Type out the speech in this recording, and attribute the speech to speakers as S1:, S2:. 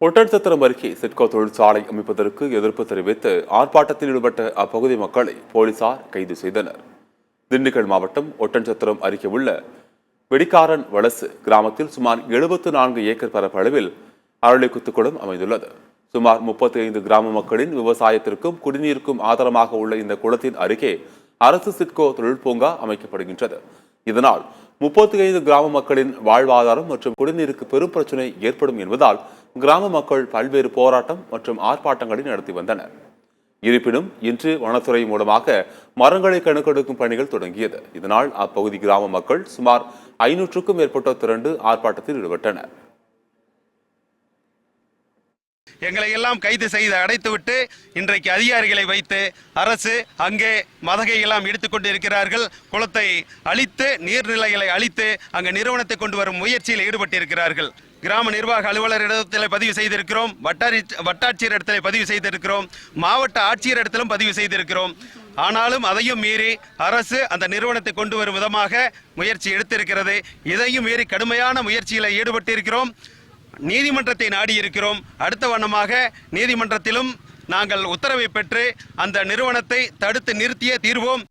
S1: ஒட்டன்சத்திரம் அருகே சிட்கோ தொழிற்சாலை அமைப்பதற்கு எதிர்ப்பு தெரிவித்து ஆர்ப்பாட்டத்தில் ஈடுபட்ட அப்பகுதி மக்களை போலீசார் கைது செய்தனர். திண்டுக்கல் மாவட்டம் ஒட்டன்சத்திரம் அருகே உள்ள வெடிக்காரன் வலசு கிராமத்தில் சுமார் 74 ஏக்கர் பரப்பளவில் அரளிக்குத்துக்குளம் அமைந்துள்ளது. சுமார் 35 கிராம மக்களின் விவசாயத்திற்கும் குடிநீருக்கும் ஆதாரமாக உள்ள இந்த குளத்தின் அருகே அரசு சிட்கோ தொழிற்பூங்கா அமைக்கப்படுகின்றது. இதனால் 35 கிராம மக்களின் வாழ்வாதாரம் மற்றும் குடிநீருக்கு பெரும் பிரச்சனை ஏற்படும் என்பதால் கிராம மக்கள் பல்வேறு போராட்டம் மற்றும் ஆர்ப்பாட்டங்களை நடத்தி வந்தனர். இருப்பினும் இன்று வனத்துறை மூலமாக மரங்களை கணக்கெடுக்கும் பணிகள் தொடங்கியது. இதனால் அப்பகுதி கிராம மக்கள் சுமார் 500க்கும் மேற்பட்டோர் திரண்டு ஆர்ப்பாட்டத்தில் ஈடுபட்டனர்.
S2: எங்களை எல்லாம் கைது செய்து அடைத்துவிட்டு இன்றைக்கு அதிகாரிகளை வைத்து அரசு அங்கே மதகை எல்லாம் எடுத்துக்கொண்டு இருக்கிறார்கள். குளத்தை அழித்து நீர்நிலைகளை அழித்து அங்கே நிறுவனத்தை கொண்டு வரும் முயற்சியில் ஈடுபட்டிருக்கிறார்கள். கிராம நிர்வாக அலுவலர் இடத்தில் பதிவு செய்திருக்கிறோம், வட்டாட்சியர் இடத்தில் பதிவு செய்திருக்கிறோம், மாவட்ட ஆட்சியர் இடத்திலும் பதிவு செய்திருக்கிறோம். ஆனாலும் அதையும் மீறி அரசு அந்த நிறுவனத்தை கொண்டு வரும் விதமாக முயற்சி எடுத்திருக்கிறது. இதையும் மீறி கடுமையான முயற்சியில் ஈடுபட்டிருக்கிறோம். நீதிமன்றத்தை நாடி இருக்கிறோம். அடுத்த வண்ணமாக நீதிமன்றத்திலும் நாங்கள் உத்தரவை பெற்று அந்த நிறுவனத்தை தடுத்து நிறுத்தியே தீர்வோம்.